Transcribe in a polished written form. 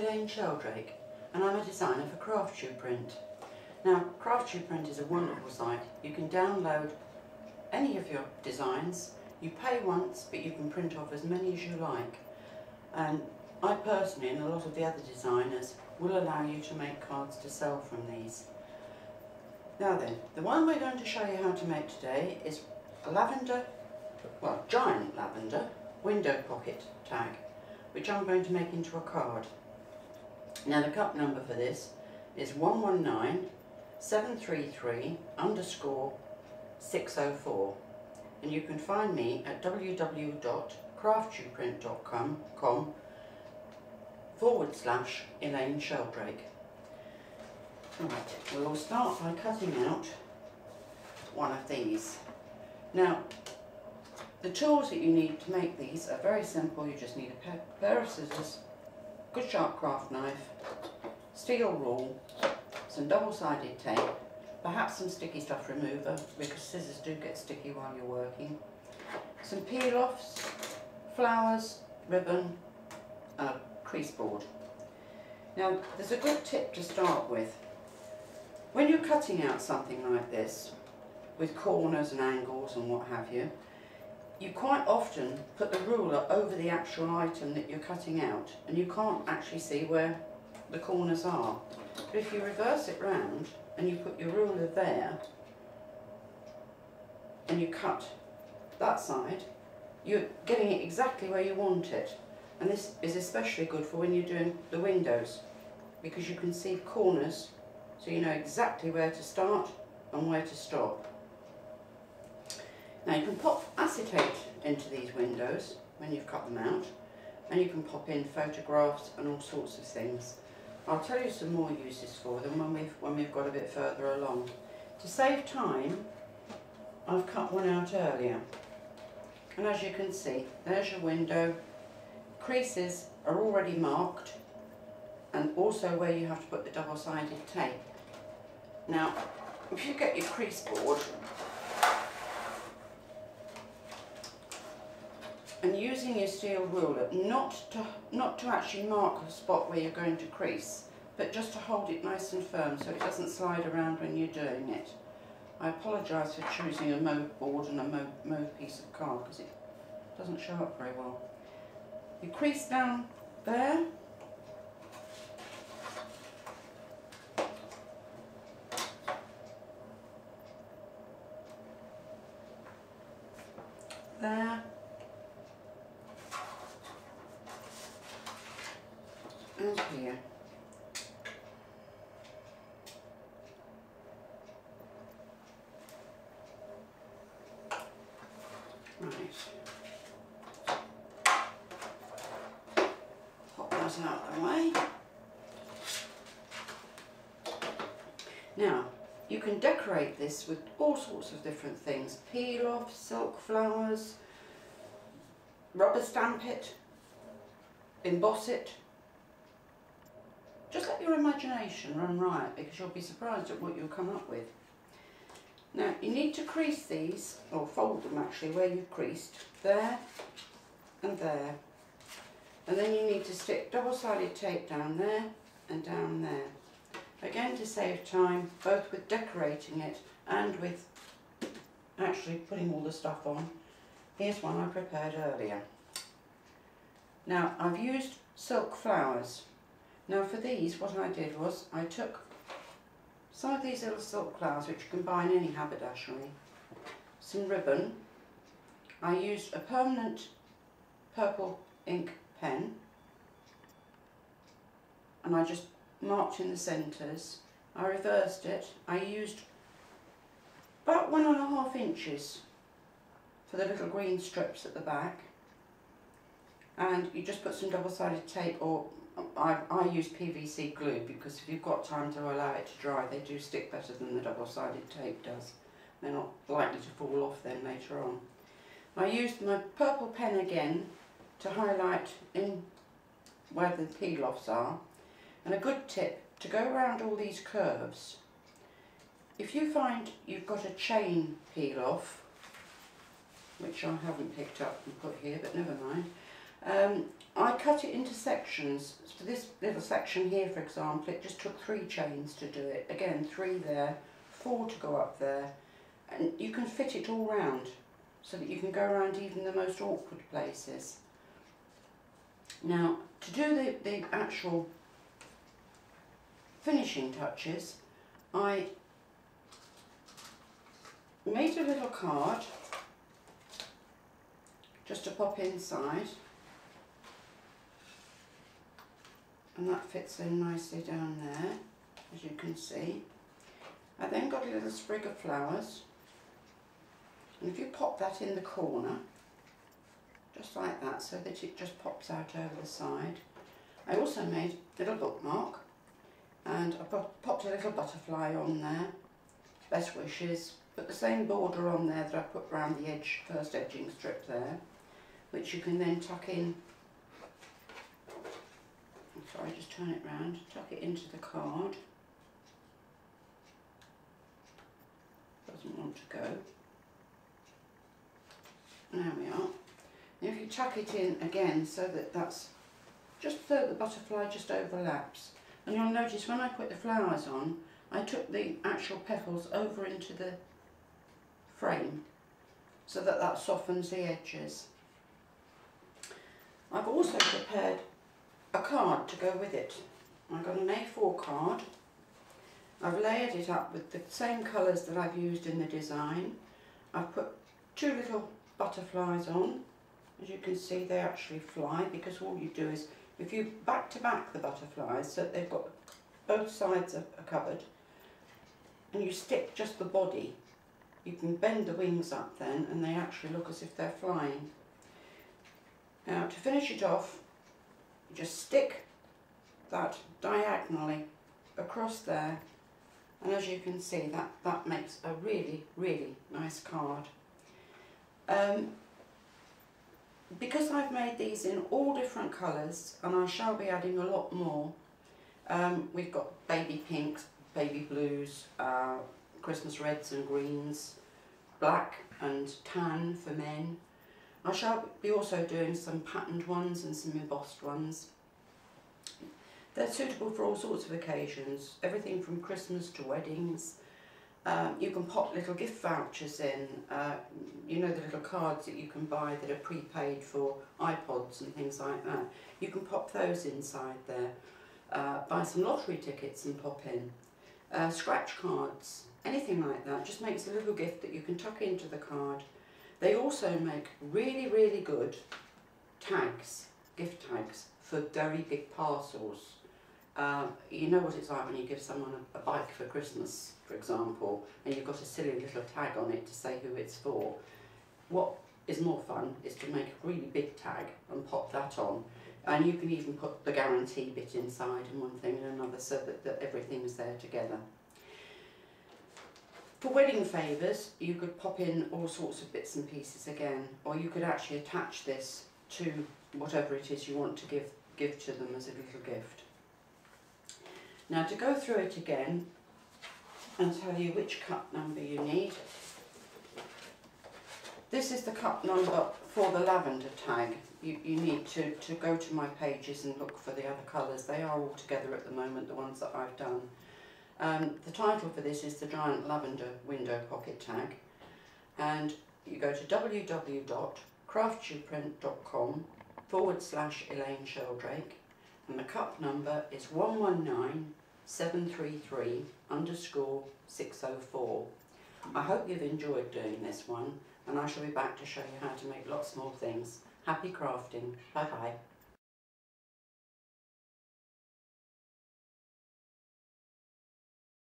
Elaine Sheldrake and I'm a designer for Craftsuprint. Now, Craftsuprint is a wonderful site. You can download any of your designs. You pay once, but you can print off as many as you like. And I personally, and a lot of the other designers, will allow you to make cards to sell from these. Now then, the one we're going to show you how to make today is a lavender, well, giant lavender window pocket tag, which I'm going to make into a card. Now the cup number for this is 119733_604, and you can find me at www.craftsuprint.com/Elaine Sheldrake. Right, we'll start by cutting out one of these. Now, the tools that you need to make these are very simple. You just need a pair of scissors, good sharp craft knife, steel rule, some double-sided tape, perhaps some sticky stuff remover because scissors do get sticky while you're working, some peel-offs, flowers, ribbon and a crease board. Now there's a good tip to start with. When you're cutting out something like this with corners and angles and what have you, you quite often put the ruler over the actual item that you're cutting out and you can't actually see where the corners are. But if you reverse it round and you put your ruler there and you cut that side, you're getting it exactly where you want it. And this is especially good for when you're doing the windows, because you can see corners, so you know exactly where to start and where to stop. Now you can pop acetate into these windows when you've cut them out, and you can pop in photographs and all sorts of things. I'll tell you some more uses for them when we've got a bit further along. To save time, I've cut one out earlier, and as you can see, there's your window. Creases are already marked, and also where you have to put the double-sided tape. Now, if you get your crease board and using your steel ruler, not to actually mark the spot where you're going to crease, but just to hold it nice and firm so it doesn't slide around when you're doing it. I apologise for choosing a mauve board and a mauve piece of card because it doesn't show up very well. You crease down there, there, and here. Right. Pop those out of the way. Now, you can decorate this with all sorts of different things. Peel off, silk flowers, rubber stamp it, emboss it. Just let your imagination run riot, because you'll be surprised at what you'll come up with. Now you need to crease these, or fold them actually where you've creased, there and there. And then you need to stick double-sided tape down there and down there. Again, to save time, both with decorating it and with actually putting all the stuff on. Here's one I prepared earlier. Now I've used silk flowers. Now for these, what I did was I took some of these little silk flowers, which you can buy in any haberdashery, some ribbon. I used a permanent purple ink pen, and I just marked in the centres. I reversed it. I used about 1.5 inches for the little green strips at the back, and you just put some double-sided tape, or I use PVC glue, because if you've got time to allow it to dry, they do stick better than the double-sided tape does. They're not likely to fall off then later on. I used my purple pen again to highlight in where the peel-offs are. And a good tip, to go around all these curves, if you find you've got a chain peel-off, which I haven't picked up and put here, but never mind, I cut it into sections. For this little section here, for example, it just took 3 chains to do it. Again, 3 there, 4 to go up there, and you can fit it all round so that you can go around even the most awkward places. Now, to do the actual finishing touches, I made a little card just to pop inside, and that fits in nicely down there, as you can see. I then got a little sprig of flowers, and if you pop that in the corner, just like that, so that it just pops out over the side. I also made a little bookmark, and I popped a little butterfly on there, best wishes, put the same border on there that I put around the edge, first edging strip there, which you can then tuck in. Sorry, just turn it round, tuck it into the card. Doesn't want to go. There we are. And if you tuck it in again so that that's just so the butterfly just overlaps. And you'll notice when I put the flowers on, I took the actual petals over into the frame so that that softens the edges. I've also prepared a card to go with it. I've got an A4 card. I've layered it up with the same colours that I've used in the design. I've put 2 little butterflies on. As you can see, they actually fly, because all you do is, if you back to back the butterflies so they've got both sides are covered, and you stick just the body, you can bend the wings up then and they actually look as if they're flying. Now, to finish it off, you just stick that diagonally across there, and as you can see, that makes a really, really nice card. Because I've made these in all different colours, and I shall be adding a lot more, we've got baby pinks, baby blues, Christmas reds and greens, black and tan for men. I shall be also doing some patterned ones and some embossed ones. They're suitable for all sorts of occasions, everything from Christmas to weddings. You can pop little gift vouchers in, you know, the little cards that you can buy that are prepaid for iPods and things like that. You can pop those inside there. Buy some lottery tickets and pop in. Scratch cards, anything like that. Just makes a little gift that you can tuck into the card. They also make really, really good tags, gift tags, for very big parcels. You know what it's like when you give someone a bike for Christmas, for example, and you've got a silly little tag on it to say who it's for. What is more fun is to make a really big tag and pop that on, and you can even put the guarantee bit inside and one thing and another so that everything's there together. For wedding favours, you could pop in all sorts of bits and pieces again, or you could actually attach this to whatever it is you want to give to them as a little gift. Now, to go through it again and tell you which cup number you need, this is the cup number for the lavender tag. You need to go to my pages and look for the other colours. They are all together at the moment, the ones that I've done. The title for this is the Giant Lavender Window Pocket Tag, and you go to www.craftsuprint.com/Elaine Sheldrake, and the cup number is 119733_604. I hope you've enjoyed doing this one, and I shall be back to show you how to make lots more things. Happy crafting. Bye bye.